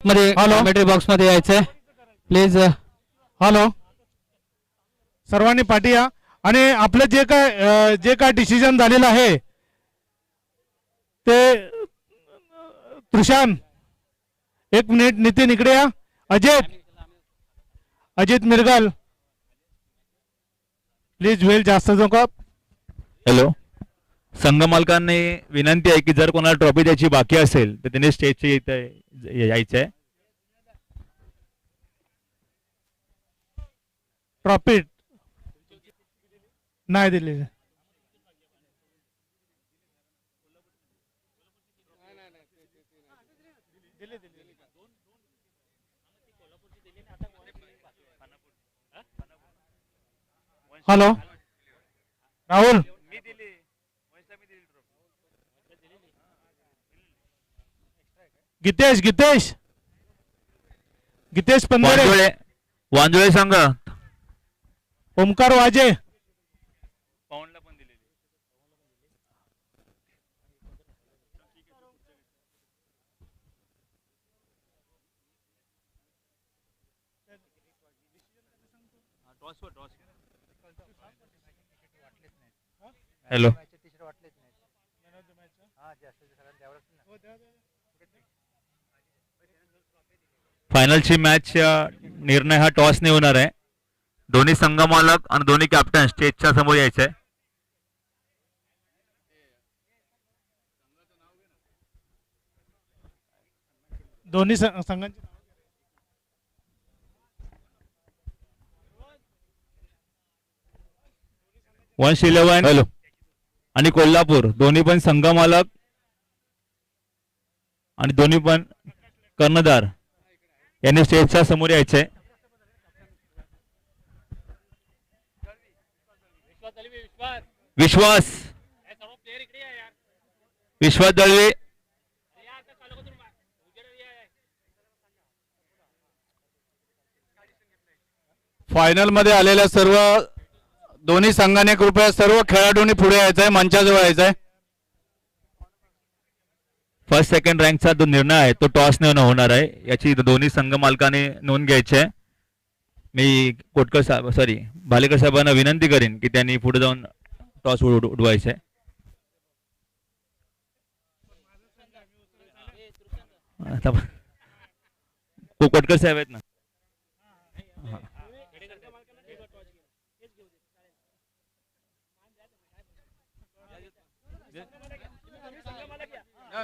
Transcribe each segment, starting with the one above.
मध्ये hello. Commentary box मध्ये यायचंय प्लीज. हॅलो, सर्वांनी पाठी या. आणि आपलं जे काय डिसिजन झालेलं आहे ते तुषान, एक मिनिट. नितीन इकडे या. अजित मिरगल प्लीज, वेळ जास्त नका. हॅलो, संघ मालकांनी विनंती आहे की जर कोणाला ट्रॉफी द्यायची बाकी असेल तर त्यांनी स्टेजचे इथे यायचं आहे. ट्रॉफी नाही दिली. हॅलो राहुल, गीतेश गीतेश गीतेश पंधरे, वांजुळे वांजुळे संघ ओमकार वाजे, हॅलो. फायनलची मॅच निर्णय हा टॉसने होणार आहे. दोन्ही संघ मालक आणि दोन्ही कॅप्टन स्टेजच्या समोर यायचंय. दोन्ही संघांची. वंश 11 हॅलो आणि कोल्हापूर दोन्ही पण संघ मालक आणि दोन्ही पण कर्णधार यांनी स्टेजच्या समोर यायचंय. विश्वास विश्वास दळवे, फायनल मध्ये आलेल्या सर्व दोन्ही संघाने कृपया सर्व खेळाडूंनी पुढे यायचंय, मंचाजवळ यायचंय. फर्स्ट सेकंड रँकचा जो निर्णय आहे तो टॉसने होणार आहे. याची दोन्ही संघ मालकाने नोंद घ्यायची आहे. मी कोटकर साहेब भालेकर साहेबांना विनंती करेन की त्यांनी पुढे जाऊन टॉस उडवायचे. कोटकर साहेब आहेत ना.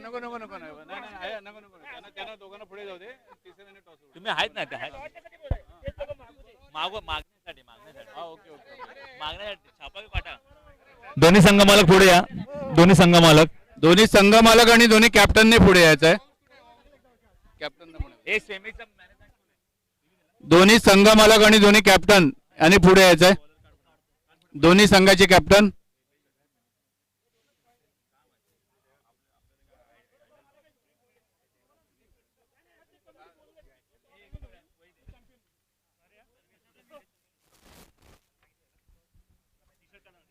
नको नको नको त्यांना दोघांना पुढे जाऊ दे. तुम्ही आहेत ना ते मागण्यासाठी छापा काटा. दोन्ही संघ मालक पुढे या. दोन्ही संघ मालक आणि दोन्ही कॅप्टनने पुढे यायचंय. कॅप्टन दोन्ही संघ मालक आणि दोन्ही कॅप्टन यांनी पुढे यायचंय. दोन्ही संघाचे कॅप्टन.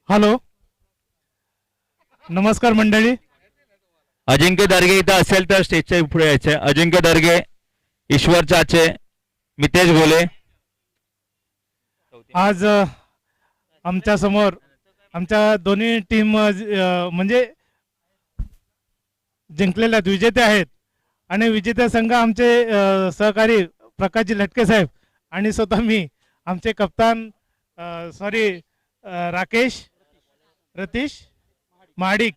हॅलो, नमस्कार मंडळी. अजिंक्य दर्गे इथं असेल तर स्टेजच्या पुढे यायचे. अजिंक्य दर्गे, ईश्वर चाचे, मितेश घोले. आज आमच्या समोर आमच्या दोन्ही टीम म्हणजे जिंकलेल्या विजेते आहेत. आणि विजेते संघ आमचे सहकारी प्रकाशजी लटके साहेब आणि स्वतः मी, आमचे कप्तान राकेश रतीश महाडिक,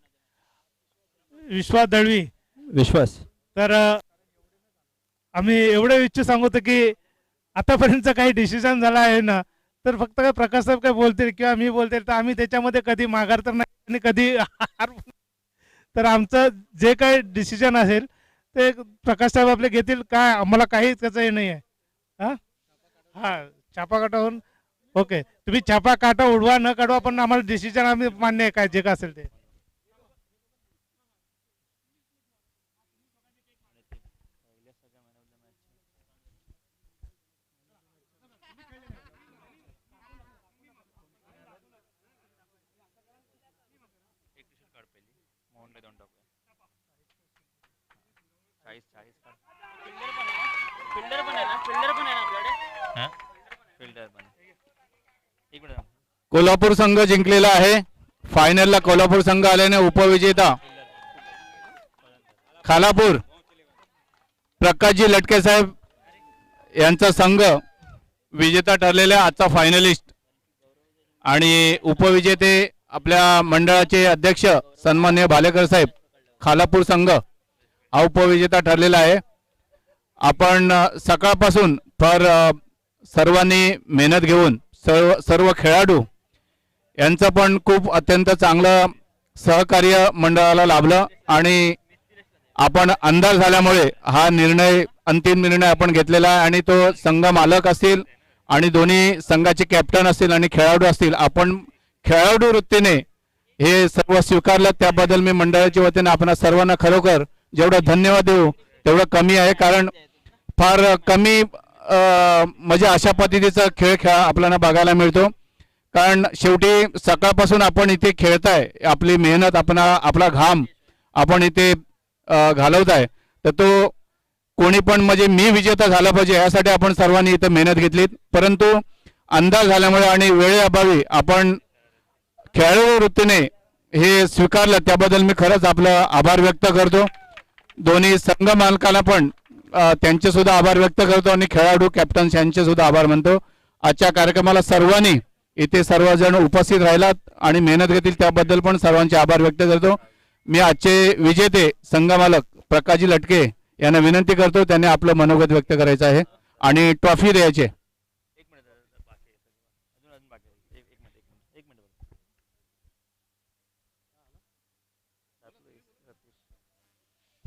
विश्वास दळवी. विश्वास तर आम्ही एवढं इच्छू सांगतो की आतापर्यंत काही डिसिजन झाला आहे ना, तर फक्त काय प्रकाश साहेब काय बोलतील किंवा मी बोलतील तर आम्ही त्याच्यामध्ये कधी माघार तर नाही आणि कधी हार. तर आमचं जे काही डिसिजन असेल ते प्रकाश साहेब आपले घेतील. काय आम्हाला काहीच त्याचं हे नाही आहे. हां छापा काटावरून ओके, तुम्ही छापा काटा उडवा न काढवा पण आम्हाला डिसिजन आम्ही मान्य आहे काय जे काय असेल ते. चाळीस कोल्हापूर संघ जिंकलेला आहे. फायनलला कोल्हापूर संघ आल्याने उपविजेता खालापूर प्रकाशजी लटके साहेब यांचा संघ विजेता ठरलेला आजचा फायनलिस्ट. आणि उपविजेते आपल्या मंडळाचे अध्यक्ष सन्माननीय भालेकर साहेब, खालापूर संघ हा उपविजेता ठरलेला आहे. आपण सकाळपासून फार सर्वांनी मेहनत घेऊन सर्व खेळाडू यांचं पण खूप अत्यंत चांगलं सहकार्य मंडळाला लाभलं आणि आपण अंधार झाल्यामुळे हा निर्णय अंतिम निर्णय आपण घेतलेला आहे. आणि तो संघ मालक असतील आणि दोन्ही संघाचे कॅप्टन असतील आणि खेळाडू असतील, आपण खेळाडू वृत्तीने हे सर्व स्वीकारलं. त्याबद्दल मी मंडळाच्या वतीने आपण सर्वांना खरोखर जेवढं धन्यवाद देऊ तेवढं कमी आहे. कारण फार कमी म्हणजे अशा पद्धतीचा खेळ आपल्याला बघायला मिळतो. कारण शेवटी सकाळपासून आपण इथे खेळताय, आपली मेहनत आपला घाम आपण इथे घालवताय, तर तो कोणी पण म्हणजे मी विजेता झाला पाहिजे यासाठी आपण सर्वांनी इथे मेहनत घेतली. परंतु अंदाज झाल्यामुळे आणि वेळेअभावी आपण खेळाडू वृत्तीने हे स्वीकारलं, त्याबद्दल मी खरंच आपलं आभार व्यक्त करतो. दोन्ही संघ मालकाला पण त्यांचे सुद्धा आभार व्यक्त करतो आणि खेळाडू कॅप्टन्स यांचे सुद्धा आभार मानतो. आजच्या कार्यक्रमाला सर्वांनी इथे सर्वजण उपस्थित राहिलात आणि मेहनत घेतली त्याबद्दल पण सर्वांचे आभार व्यक्त करतो. मी आजचे विजेते संघ मालक प्रकाशजी लटके यांना विनंती करतो, त्यांनी आपलं मनोगत व्यक्त करायचं आहे आणि ट्रॉफी द्यायची.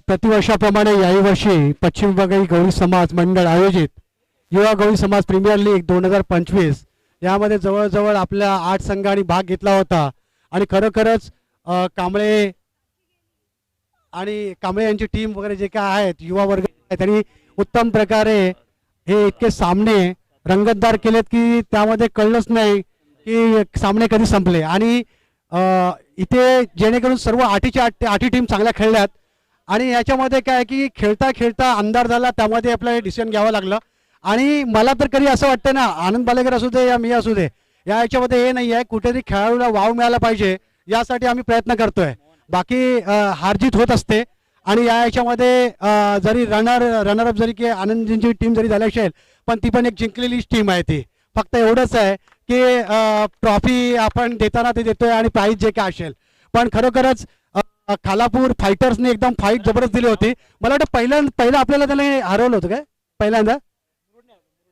प्रतिवर्षाप्रमाणे याही वर्षी पश्चिम बंगाली गवळी समाज मंडळ आयोजित युवा गवळी समाज प्रीमियर लीग 2025 यामध्ये जवळजवळ आपल्या 8 संघांनी भाग घेतला होता. आणि खरोखरच कांबळे यांची टीम वगैरे जे काय आहेत युवा वर्ग त्यांनी उत्तम प्रकारे हे इतके सामने रंगतदार केलेत की त्यामध्ये कळलंच नाही की सामने कधी संपले. आणि इथे जेणेकरून सर्व 8ची टीम चांगल्या खेळल्यात. आणि याच्यामध्ये काय की खेळता खेळता अंधार झाला, त्यामध्ये आपल्याला डिसिजन घ्यावं लागलं. आणि मला तर कधी असं वाटतं ना, आनंद बालेकर असू दे या मी असू दे, या याच्यामध्ये हे नाही आहे, कुठेतरी खेळाडूला वाव मिळाला पाहिजे यासाठी आम्ही प्रयत्न करतोय. बाकी हारजीत होत असते. आणि या याच्यामध्ये जरी रनरअप जरी की आनंदजींची टीम जरी झाली असेल, पण ती पण एक जिंकलेलीच टीम आहे. ती फक्त एवढंच आहे की ट्रॉफी आपण देताना ते देतोय आणि प्राईज जे काय असेल. पण खरोखरच खालापूर फायटर्सने एकदम फाईट जबरदस्त दिली होती. मला वाटतं पहिलं आपल्याला त्याला हरवलं होतं काय पहिल्यांदा,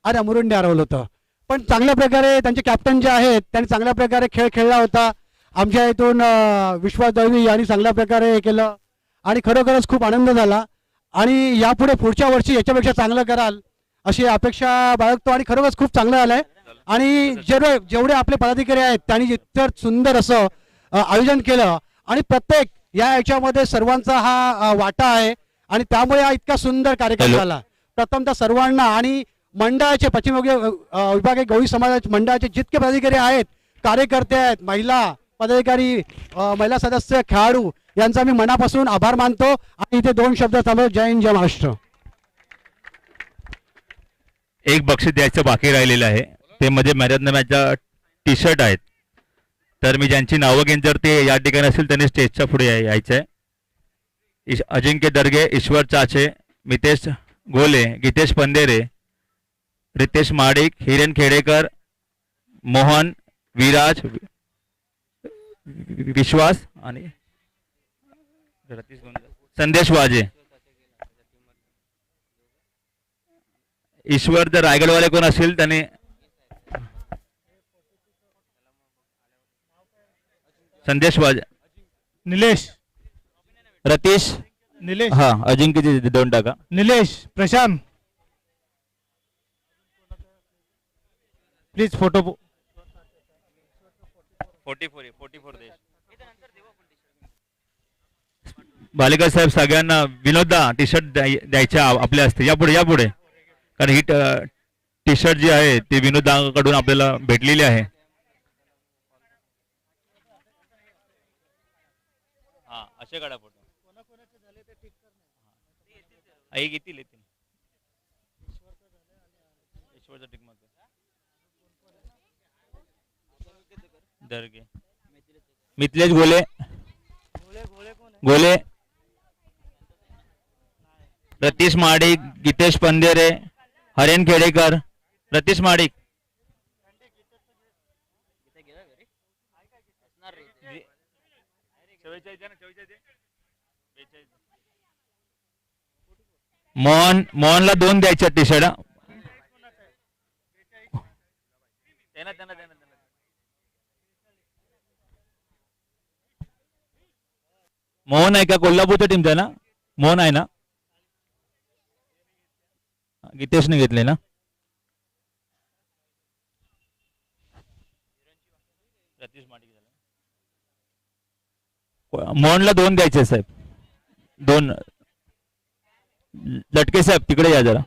अरे मुरुंडे हरवलं होतं. पण चांगल्या प्रकारे त्यांचे कॅप्टन जे आहेत त्यांनी चांगल्या प्रकारे खेळ खेळला होता. आमच्या इथून विश्वास दळवी यांनी चांगल्या प्रकारे हे केलं आणि खरोखरच खूप आनंद झाला. आणि यापुढे पुढच्या वर्षी याच्यापेक्षा चांगलं कराल अशी अपेक्षा बाळगतो. आणि खरोखरच खूप चांगलं झालंय. आणि जेवढे आपले पदाधिकारी आहेत त्यांनी इतकं सुंदर असं आयोजन केलं आणि प्रत्येक या याच्यामध्ये सर्वांचा हा वाटा आहे आणि त्यामुळे हा इतका सुंदर कार्यक्रम झाला. प्रथमतः सर्वांना आणि मंडळाचे पश्चिम विभागीय गवळी समाज मंडळाचे जितके पदाधिकारी आहेत, कार्यकर्ते आहेत, महिला पदाधिकारी, महिला सदस्य, खेळाडू यांचा मी मनापासून आभार मानतो. आणि इथे 2 शब्द चालू. जय हिंद, जय महाराष्ट्र. एक बक्षीस द्यायचं बाकी राहिलेलं आहे, ते म्हणजे मॅरेथॉन मॅचचा टी शर्ट आहेत. तर मी ज्यांची नावं घेईन जर ते या ठिकाणी असेल त्यांनी स्टेजच्या पुढे यायचं आहे. अजिंक्य दर्गे, ईश्वर चाचे, मितेश गोले, गीतेश पंदेरे, रितेश माडिक, हिरेन खेडेकर, मोहन, विराज, विश्वास आणि संदेश वाजे. ईश्वर जर रायगडवाले कोण असेल त्याने संदेश वाजे, निलेश, रतीश, निलेश, हा अजिंक्यची 2 टाका. Nilesh, Prashant please photo. 44 देश. बालेकर साहेब सगळ्यांना विनोदा टी शर्ट द्यायच्या आपल्या असते. यापुढे कारण ही टी शर्ट जी आहे ती विनोदाकडून आपल्याला भेटलेली आहे. हा असे काढा फोटो. शेवटचा टिक मार्क दर्गे मिथिलेश गोले गोले रतीश महाडिक गीतेश पंधेरे हरेन खेडेकर रतीश महाडिक मोहनला 2 द्यायच्या टी शर्ट मोहन आहे का कोल्हापूरच्या टीमचा ना मोहन आहे ना गीतेशने घेतले ना मोहनला 2 द्यायचे साहेब 2 लटके साहेब तिकडे या जरा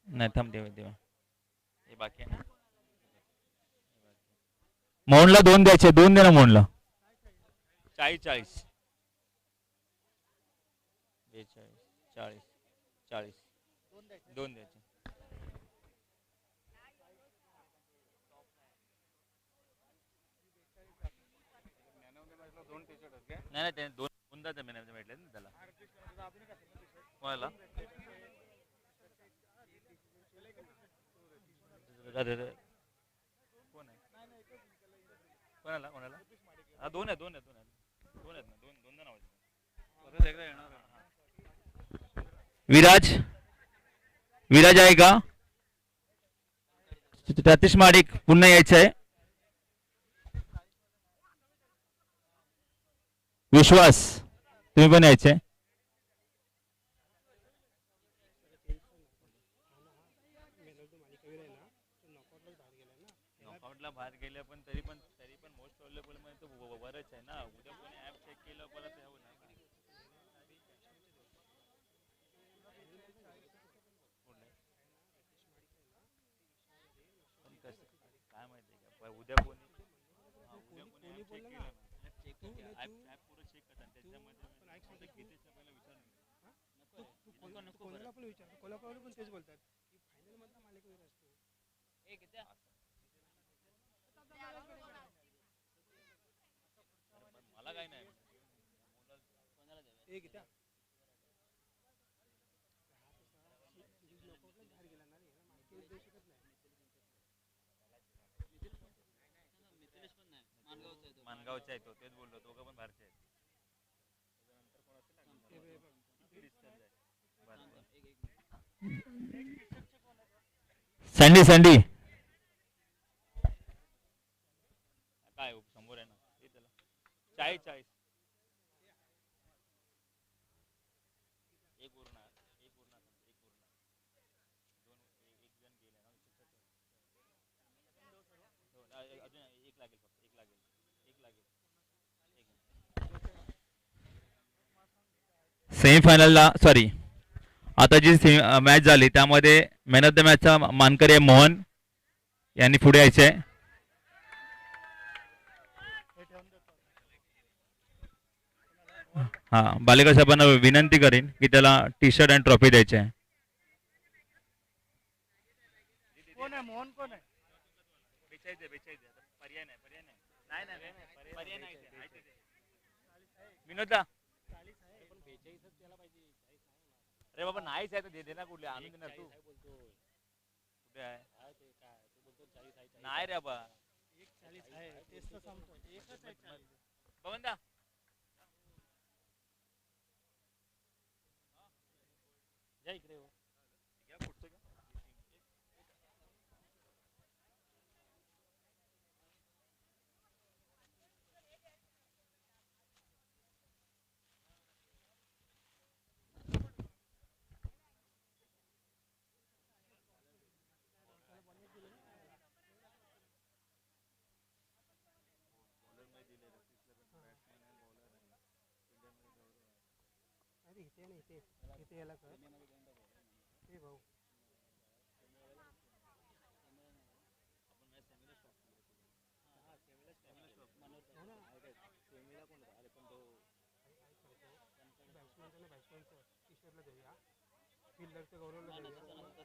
नाही थांब तेव्हा हे बाकी आहे ना मोहनला 2 द्यायचे 2 दे ना मोहनला 40 2 द्यायचे नाही त्याने 2 भेटले ना त्याला कोणाला कोण आहे कोणाला कोणाला हा 2 आहेत ना 2 नाव विराज आहे का रतीश माडिक पुन्हा यायचं आहे विश्वास तुम्ही पण यायचे नॉकआउटला बाहेर गेले पण तरी पण मोस्ट प्रोबेबल मध्ये तो वरच आहे ना उद्या कोणी ऍप चेक केलं परत काय माहिती का उद्या कोणी ऍप चेक केलं ऍप पुरं चेक करतात त्याच्यामध्ये कोणाला पण विचार कोल्हापूर पण तेच बोलतात फायनल मधला मालिक वगैरे असतो मला काय नाही मानगावचा आहे तो तेच बोललो दोघं पण बाहेरचे आहेत सँडी काय समोर आहे ना ते त्याला 40 एक पूर्ण अजून एक लागेल सेमीफायनलला सॉरी आता जी मॅच झाली त्यामध्ये मॅन ऑफ द मॅचचा मानकरी आहे मोहन यांनी पुढे यायचे आहे हा बालेकर साहेबांना विनंती करीन की त्याला टी शर्ट आणि ट्रॉफी द्यायची आहे मोहन कोण आहे विनोदा अरे बाबा नाहीच आहे तर दे ना कुठले आणून देणार तू कुठे आहे नाही रे बाबा बघा या इकडे फिल्डरचं गौरवलं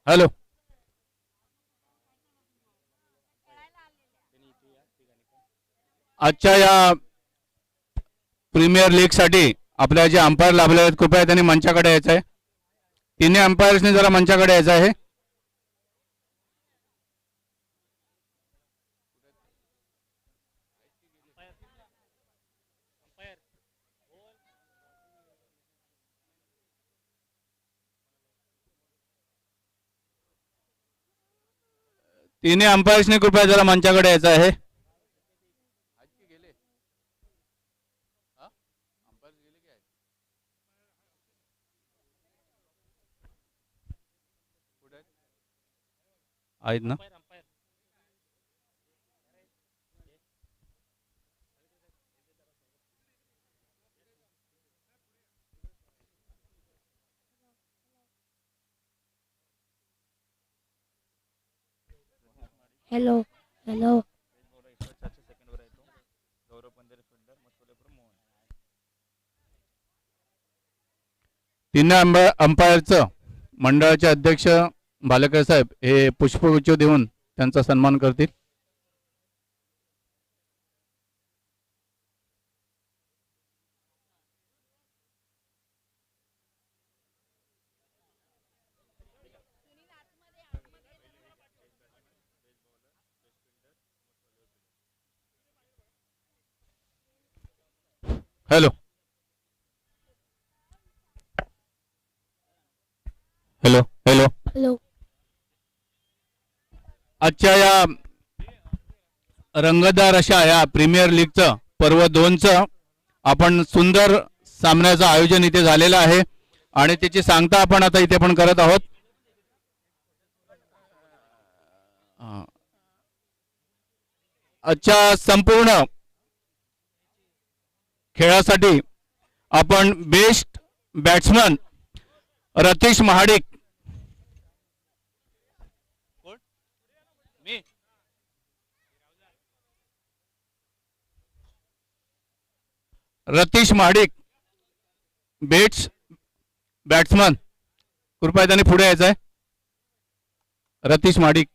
हॅलो. आजच्या या प्रीमियर लीग साठी आपल्या जे अंपायर लाभले आहेत कृपया त्यांनी मंचाकडे यायचं आहे. तिन्ही अंपायर्सनी जरा मंचाकडे यायचं आहे. तिन्ही अंपायर्सनी कृपया जरा मंचाकडे यायचं आहे. आहेत ना. Hello hello. तिन्ही अंपायरचं मंडळाचे अध्यक्ष भालेकर साहेब हे पुष्पगुच्छ देऊन त्यांचा सन्मान करतील. Hello hello hello. हॅलो. आजच्या या रंगतदार अशा या प्रीमियर लीगचं पर्व 2चं आपण सुंदर सामन्याचं आयोजन इथे झालेलं आहे आणि त्याची सांगता आपण आता इथे पण करत आहोत. आजच्या संपूर्ण खेळासाठी आपण बेस्ट बॅट्समन रतीश महाडिक रतीश महाडिक बेट्स बॅट्समन कृपया त्यांनी पुढे यायचं आहे. रतीश महाडिक.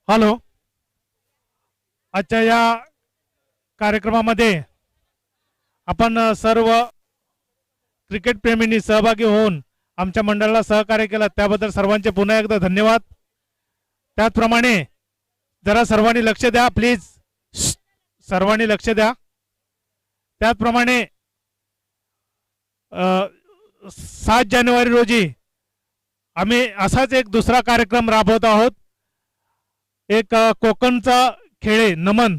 हॅलो. आजच्या या कार्यक्रमामध्ये आपण सर्व क्रिकेट प्रेमींनी सहभागी होऊन आमच्या मंडळाला सहकार्य केलं त्याबद्दल सर्वांचे पुन्हा एकदा धन्यवाद. त्याचप्रमाणे जरा सर्वांनी लक्ष द्या प्लीज, सर्वांनी लक्ष द्या. त्याचप्रमाणे 7 जानेवारी रोजी आम्ही असाच एक दुसरा कार्यक्रम राबवत आहोत. एक कोकणचा खेळे नमन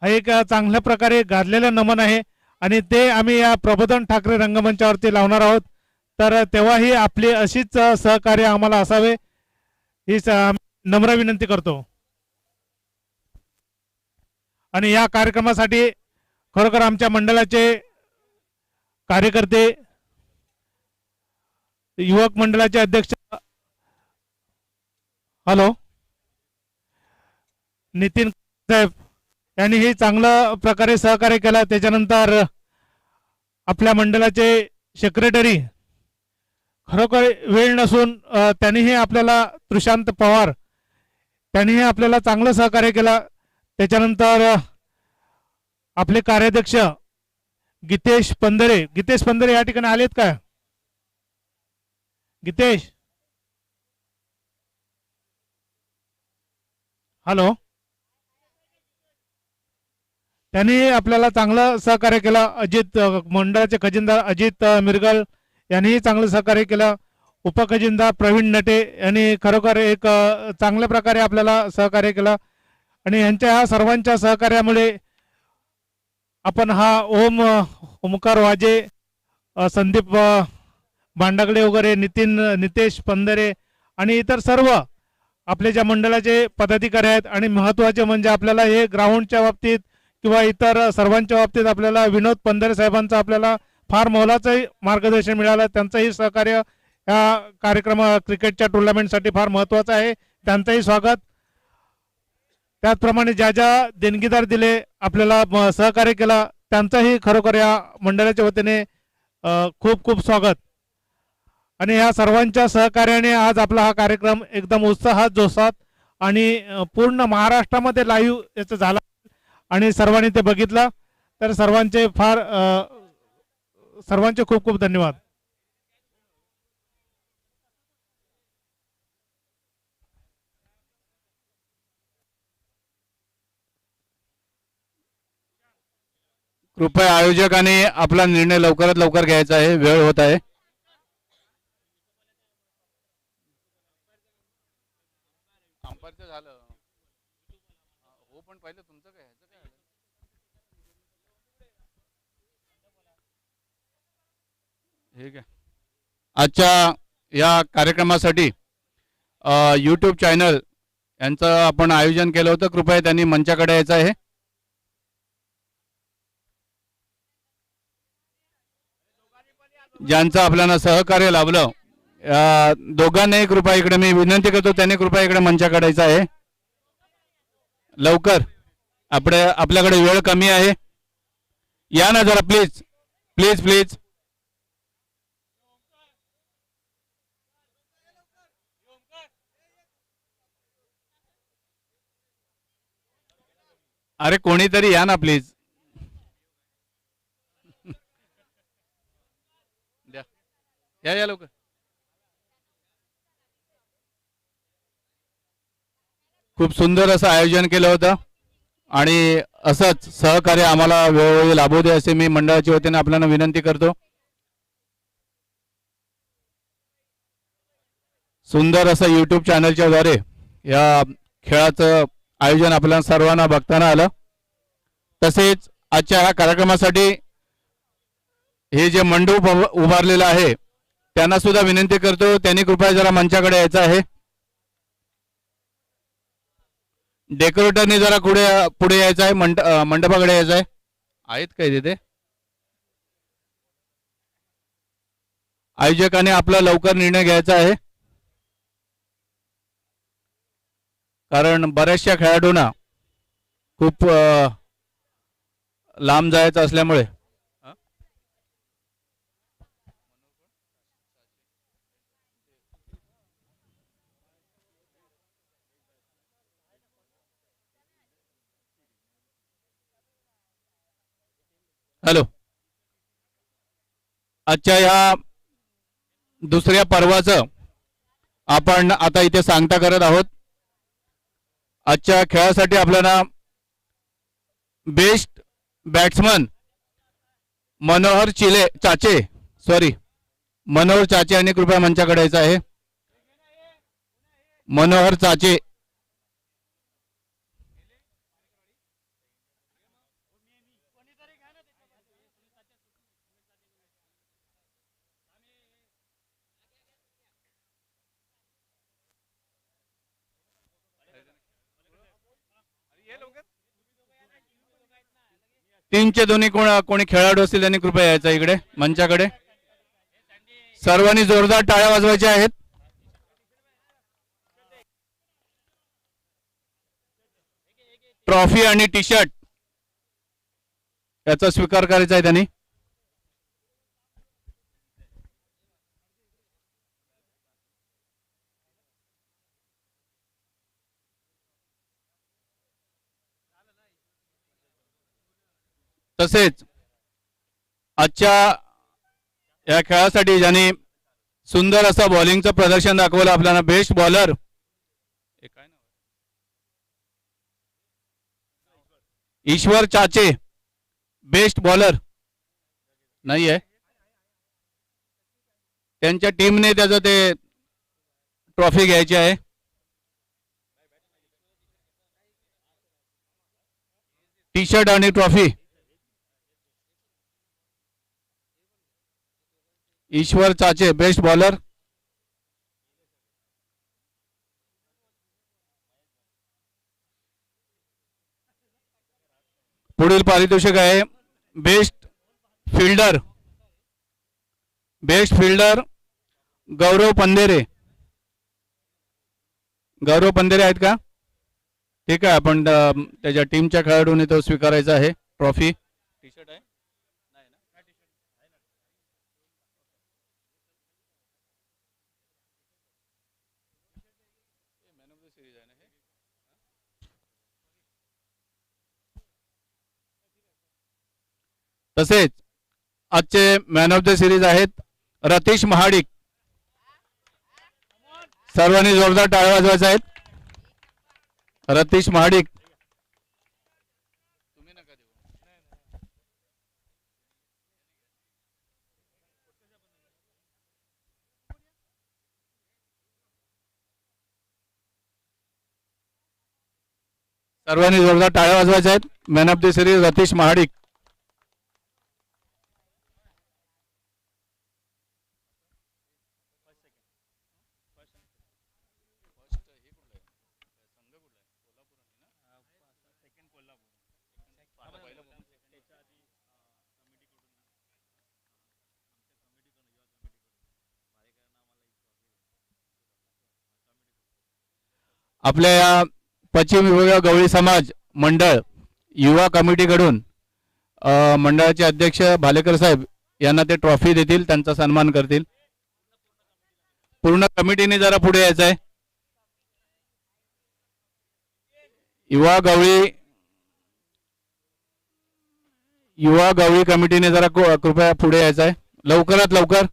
हा एक चांगल्या प्रकारे गाजलेला नमन आहे आणि ते आम्ही या प्रबोधन ठाकरे रंगमंचावरती लावणार आहोत. तर तेव्हाही आपली अशीच सहकार्य आम्हाला असावे ही नम्र विनंती करतो. आणि या कार्यक्रमासाठी खरोखर आमच्या मंडळाचे कार्यकर्ते, युवक मंडळाचे अध्यक्ष हॅलो नितीन साहेब यांनीही चांगल्या प्रकारे सहकार्य केलं. त्याच्यानंतर आपल्या मंडळाचे सेक्रेटरी खरोखर वेळ नसून त्यांनीही आपल्याला प्रशांत पवार त्यांनीही आपल्याला चांगलं सहकार्य केलं. त्याच्यानंतर आपले कार्याध्यक्ष गीतेश पंधरे या ठिकाणी आलेत का? गीतेश हॅलो. त्यांनी आपल्याला चांगलं सहकार्य केलं. अजित मंडळाचे खजिनदार अजित मिरगल यांनीही चांगलं सहकार्य केलं. उपखजिनदार प्रवीण नटे यांनी खरोखर एक चांगल्या प्रकारे आपल्याला सहकार्य केलं आणि यांच्या ह्या सर्वांच्या सहकार्यामुळे आपण हा ओमकार वाजे, संदीप भांडागडे वगैरे, नितेश पंधरे आणि इतर सर्व आपले ज्या मंडळाचे पदाधिकारी आहेत आणि महत्त्वाचे म्हणजे आपल्याला हे ग्राउंडच्या बाबतीत किंवा इतर सर्वांच्या बाबतीत आपल्याला विनोद पंधरे साहेबांचं आपल्याला फार मोलाचं मार्गदर्शन मिळालं. त्यांचंही सहकार्य या कार्यक्रम क्रिकेटच्या टुर्नामेंटसाठी फार महत्त्वाचं आहे. त्यांचंही स्वागत. त्याचप्रमाणे ज्या ज्या देणगीदार दिले आपल्याला सहकार्य केला त्यांचंही खरोखर या मंडळाच्या वतीने खूप खूप स्वागत. आणि या सर्वांच्या सहकार्याने आज आपला हा कार्यक्रम एकदम उत्साहात जोशात आणि पूर्ण महाराष्ट्रामध्ये लाईव्ह याचं झाला आणि सर्वांनी ते बघितलं. तर सर्वांचे खूप खूप धन्यवाद. कृपया आयोजकांनी आपला निर्णय लवकरात लवकर घ्यायचा आहे, वेळ होत आहे. झालं हो पण पहिलं तुमचं काय हे काय आजच्या या कार्यक्रमासाठी यूट्यूब चॅनल यांचं आपण आयोजन केलं होतं. कृपया त्यांनी मंचाकडे यायचं आहे. ज्यांचं आपल्याला सहकार्य लाभलं दोघांनाही कृपया इकडे मी विनंती करतो, त्यांनी कृपया इकडे मंचाकडे यायचं आहे लवकर. आपल्याकडे वेळ कमी आहे. या ना जरा प्लीज प्लीज प्लीज. अरे कोणीतरी या ना प्लीज. या लवकर. खूप सुंदर असं आयोजन केलं होतं आणि असंच सहकार्य आम्हाला वेळोवेळी लाभू दे असे मी मंडळाच्या वतीने आपल्याला विनंती करतो. सुंदर असं यूट्यूब चॅनलच्या द्वारे या खेळाचं आयोजन आपल्याला सर्वांना बघताना आलं. तसेच आजच्या या कार्यक्रमासाठी हे जे मंडप उभारलेलं आहे त्यांना सुद्धा विनंती करतो, त्यांनी कृपया जरा मंचाकडे यायचं आहे. डेकोरेटरनी जरा पुढे यायचं आहे, मंडपाकडे यायचं आहे. आहेत काय तिथे? आयोजकांनी आपला लवकर निर्णय घ्यायचा आहे कारण बऱ्याचशा खेळाडूंना खूप लांब जायचं असल्यामुळे. हॅलो, आजच्या या दुसऱ्या पर्वाचं आपण आता इथे सांगता करत आहोत. आजच्या खेळासाठी आपल्याला बेस्ट बॅट्समन मनोहर चाचे यांनी कृपया मंचाकडे यायचं आहे. मनोहर चाचे. टीमचे दोन्ही कोणी खेळाडू असतील त्यांनी कृपया यायचं इकडे मंचाकडे. सर्वांनी जोरदार टाळ्या वाजवायच्या आहेत. ट्रॉफी आणि टी शर्ट याचा स्वीकार करायचा आहे त्यांनी. तसेच आजच्या या खेळासाठी ज्यांनी सुंदर असं बॉलिंगचं प्रदर्शन दाखवलं आपल्याला बेस्ट बॉलर ईश्वर चाचे बेस्ट बॉलर नाही आहे. त्यांच्या टीमने त्याचं ते ट्रॉफी घ्यायची आहे. टी शर्ट आणि ट्रॉफी ईश्वर चाचे बेस्ट बॉलर. पुढील पारितोषिक आहे बेस्ट फिल्डर गौरव पंधेरे. गौरव पंधेरे आहेत का? ठीक आहे, आपण त्याच्या टीमच्या खेळाडूने तो स्वीकारायचा आहे ट्रॉफी. टी शर्ट आहे तसेच आजचे मॅन ऑफ द सिरीज आहेत रतीश महाडिक. सर्वांनी जोरदार टाळ्या वाजवायच्या आहेत. रतीश महाडिक. सर्वांनी जोरदार टाळ्या वाजवायच्या आहेत. Man of the series Ratheesh Mahadik. आपल्या या पश्चिम विभागीय गवळी समाज मंडळ युवा कमिटीकडून मंडळाचे अध्यक्ष भालेकर साहेब यांना ते ट्रॉफी देतील, त्यांचा सन्मान करतील. पूर्ण कमिटीने जरा पुढे यायचं आहे. युवा गवळी कमिटीने जरा कृपया पुढे यायचं आहे लवकरात लवकर.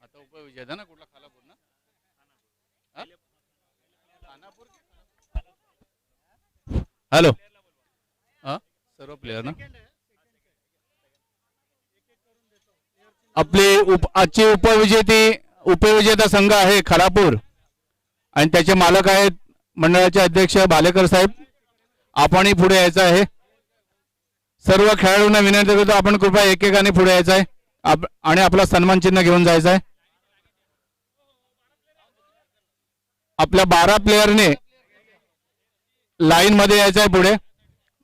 आता उपविजेता ना कुठला खालापूर ना. हॅलो, सर्व प्लेयर ना. आपली आजची उपविजेता संघ आहे खालापूर आणि त्याचे मालक आहेत मंडळाचे अध्यक्ष भालेकर साहेब. आपणही पुढे यायचं आहे. सर्व खेळाडूंना विनंती करतो आपण कृपया एकेकाने पुढे यायचं आहे आणि आपला सन्मान चिन्ह घेऊन जायचं आहे. आपल्या 12 प्लेयरने लाईन मध्ये यायचं आहे पुढे.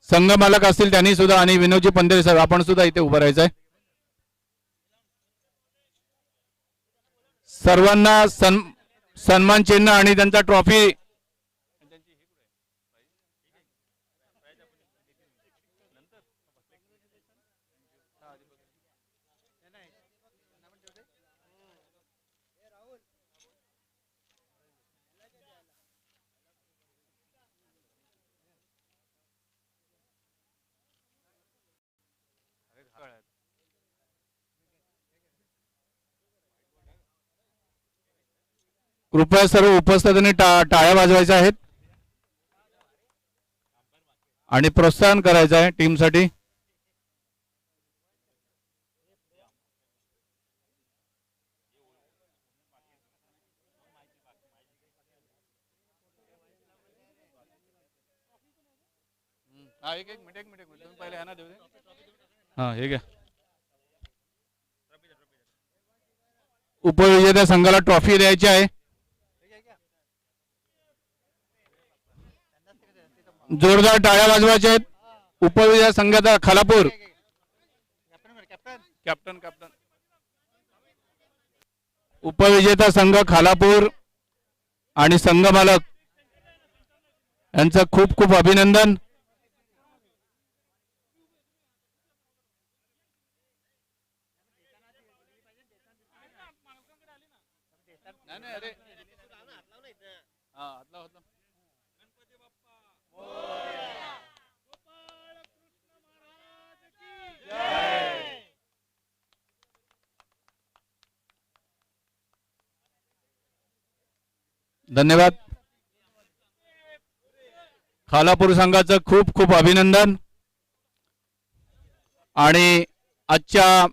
संघ मालक असतील त्यांनी सुद्धा आणि विनोदजी पंधरे साहेब आपण सुद्धा इथे उभं राहायचं आहे. सर्वांना सन्मान चिन्ह आणि त्यांचा ट्रॉफी कृपया सर्व उपस्थितांनी टाळ्या वाजवायच्या आहेत आणि प्रोत्साहन करायचं आहे टीमसाठी. एक मिनिट तुम्ही पहिले ह्यांना देऊ दे. हा हे घ्या. उपविजेत्या संघाला ट्रॉफी द्यायची आहे. जोरदार टाळ्या वाजवायच्या आहेत. उपविजेता संघाचा खालापूर कॅप्टन उपविजेता संघ खालापूर आणि संघ मालक यांचं खूप खूप अभिनंदन. धन्यवाद. खालापूर संघाचं खूप खूप अभिनंदन. आणि आजच्या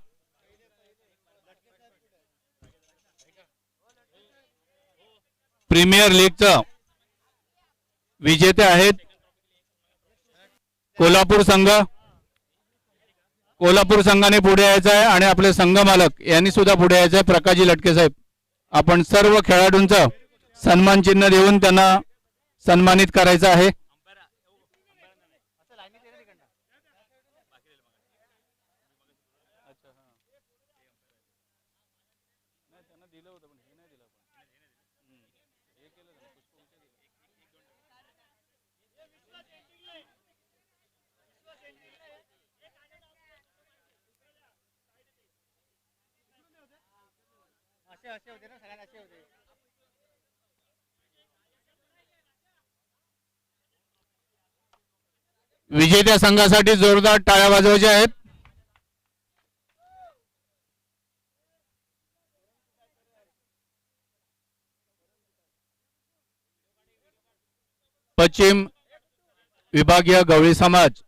प्रीमियर लीगचं विजेते आहेत कोल्हापूर संघ. कोल्हापूर संघाने पुढे यायचं आहे आणि आपले संघ मालक यांनी सुद्धा पुढे यायचं आहे. प्रकाशजी लटके साहेब आपण सर्व खेळाडूंचं सन्मान चिन्ह देऊन त्यांना सन्मानित करायचं आहे. विजेत्या संघासाठी जोरदार टाळ्या वाजवायच्या आहेत. पश्चिम विभागीय गवळी समाज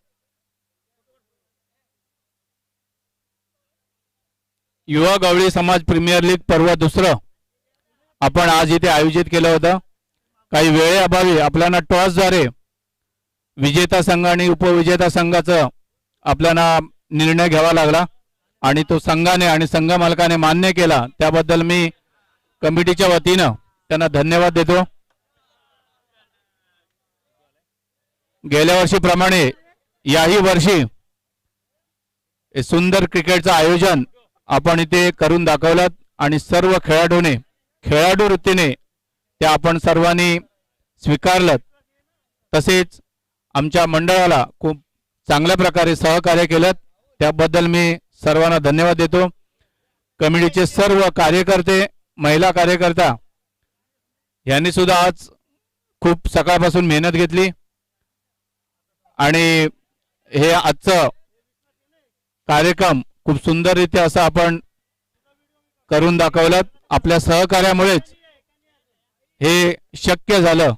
युवा गवळी समाज प्रीमियर लीग पर्व दुसरं आपण आज इथे आयोजित केलं होतं. काही वेळेअभावी आपल्याला टॉसद्वारे विजेता संघ आणि उपविजेता संघाचा आपल्याला निर्णय घ्यावा लागला आणि तो संघाने आणि संघ मालकाने मान्य केला. त्याबद्दल मी कमिटीच्या वतीनं त्यांना धन्यवाद देतो. गेल्या वर्षीप्रमाणे याही वर्षी सुंदर क्रिकेटचं आयोजन आपण इथे करून दाखवलं आणि सर्व खेळाडू वृत्तीने ते आपण सर्वांनी स्वीकारलं. तसेच आमच्या मंडळाला खूप चांगल्या प्रकारे सहकार्य केलं त्याबद्दल मी सर्वांना धन्यवाद देतो. कमिटीचे सर्व कार्यकर्ते महिला कार्यकर्ता यांनी सुद्धा आज खूप सकाळपासून मेहनत घेतली आणि हे आजचं कार्यक्रम खूप सुंदररीत्या असं आपण करून दाखवलं. आपल्या सहकार्यामुळेच हे शक्य झालं.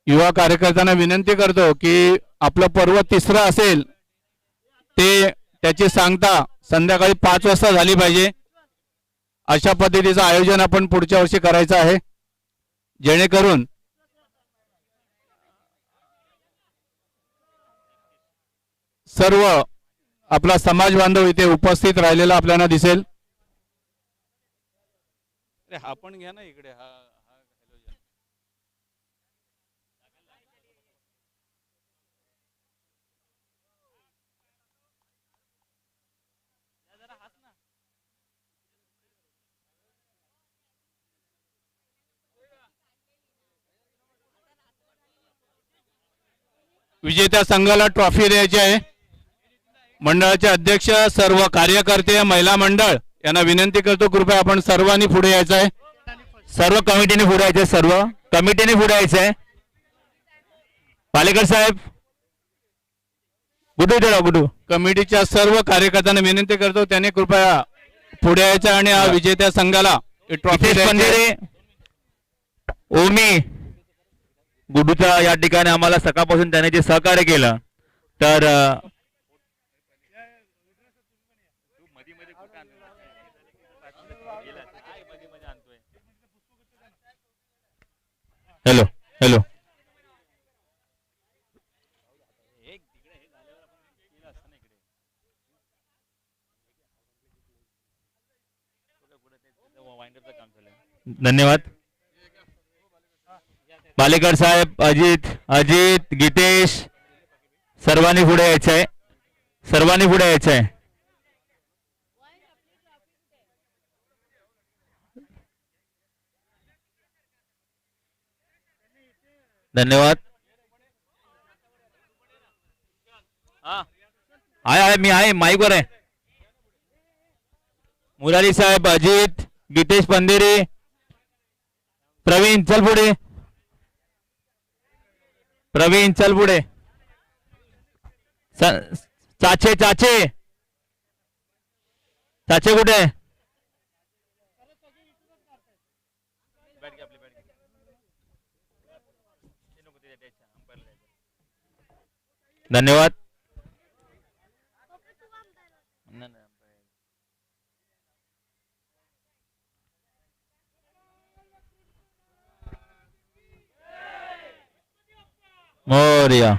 युवा कार्यकर्त्यांना विनंती करतो की आपलं पर्व तिसरं असेल ते त्याची सांगता संध्याकाळी 5 वाजता झाली पाहिजे. अशा पद्धतीचं आयोजन आपण पुढच्या वर्षी करायचं आहे, जेणेकरून सर्व आपला समाज बांधव इथे उपस्थित राहिलेला आपल्याला दिसेल. हा पण घ्या ना इकडे. हा विजेत्या संघाला ट्रॉफी द्यायची आहे. मंडळाचे अध्यक्ष, सर्व कार्यकर्ते, महिला मंडळ यांना विनंती करतो कृपया आपण सर्वांनी पुढे यायचं आहे. सर्व कमिटीने पुढे यायचंय, सर्व कमिटीने पुढे यायचंय. पालेकर साहेब गुडू इथे राहा, गुडू. कमिटीच्या सर्व कार्यकर्त्यांना विनंती करतो त्याने कृपया पुढे यायचं आणि या विजेत्या संघाला ट्रॉफी नितेश द्यायची आहे. पंधेरे, ओमी, गुडूचा या ठिकाणी आम्हाला सकाळपासून त्याने जे सहकार्य केलं, तर हॅलो हॅलो धन्यवाद. पालेकर साहेब, अजित अजित गीतेश, सर्वांनी पुढे यायचं आहे, सर्वांनी पुढे यायचं आहे. धन्यवाद. आहे मी आहे, माईकवर आहे. मुरारी साहेब, अजित, गीतेश पंधेरे, प्रवीण चल पुढे, प्रवीण चल पुढे. चाचे चाचे चाचे कुठे आहे? धन्यवाद. मोरया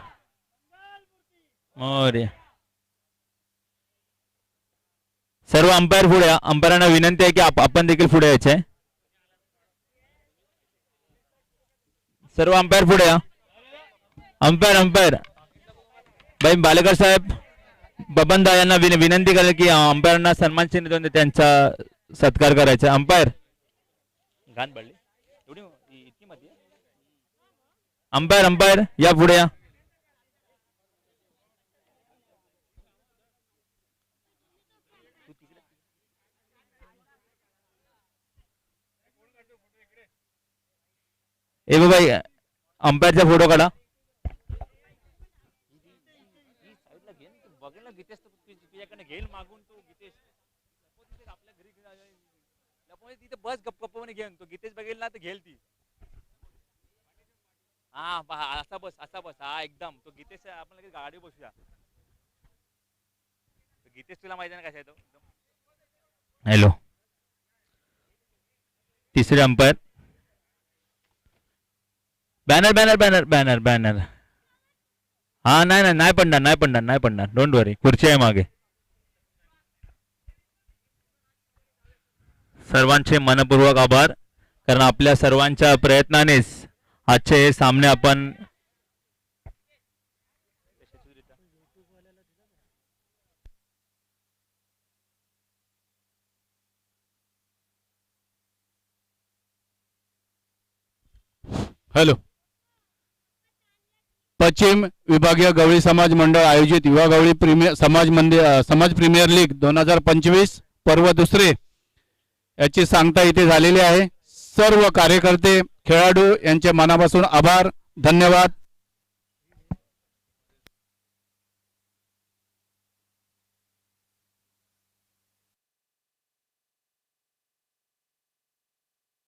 मोरया. सर्व अंपायर पुढे या. अंपायरांना विनंती आहे की आपण देखील पुढे यायचे आहे. सर्व अंपायर पुढे या. अंपायर अंपायर भाई बालेकर साहेब, बबनदा यांना विनंती करेल की अंपायरांना सन्मान चिन्ह देऊन त्यांचा सत्कार करायचा. अंपायर घाण पडली एवढी इतकी मध्ये. अंपायर अंपायर या पुढे या. ए बाबा अंपायरचा फोटो काढा. घेईल मागून तो गीतेश आपल्या घरी तिथे बस गप्पा घेऊन तो गीतेश बघेल ना तर घेईल ती. हा असा बस असा बस. हा एकदम तो गीतेश आपण लगेच गाडी बसूया. गीतेश तुला माहिती ना कसा आहे तो. हॅलो. तिसरे umpire. Banner banner banner banner banner. हा नाही नाही नाही पडणार नाही पडणार नाही पडणार. डोंट वरी, खुर्ची आहे मागे. सर्वांचे मनपूर्वक आभार, कारण आपल्या सर्वांच्या प्रयत्नानेच आजचे हे सामने आपण हॅलो. पश्चिम विभागीय गवळी समाज मंडळ आयोजित युवा गवळी समाज प्रीमियर लीग 2025 पर्व दुसरे याची सांगता इथे झालेली आहे. सर्व कार्यकर्ते, खेळाडू यांचे मनापासून आभार, धन्यवाद.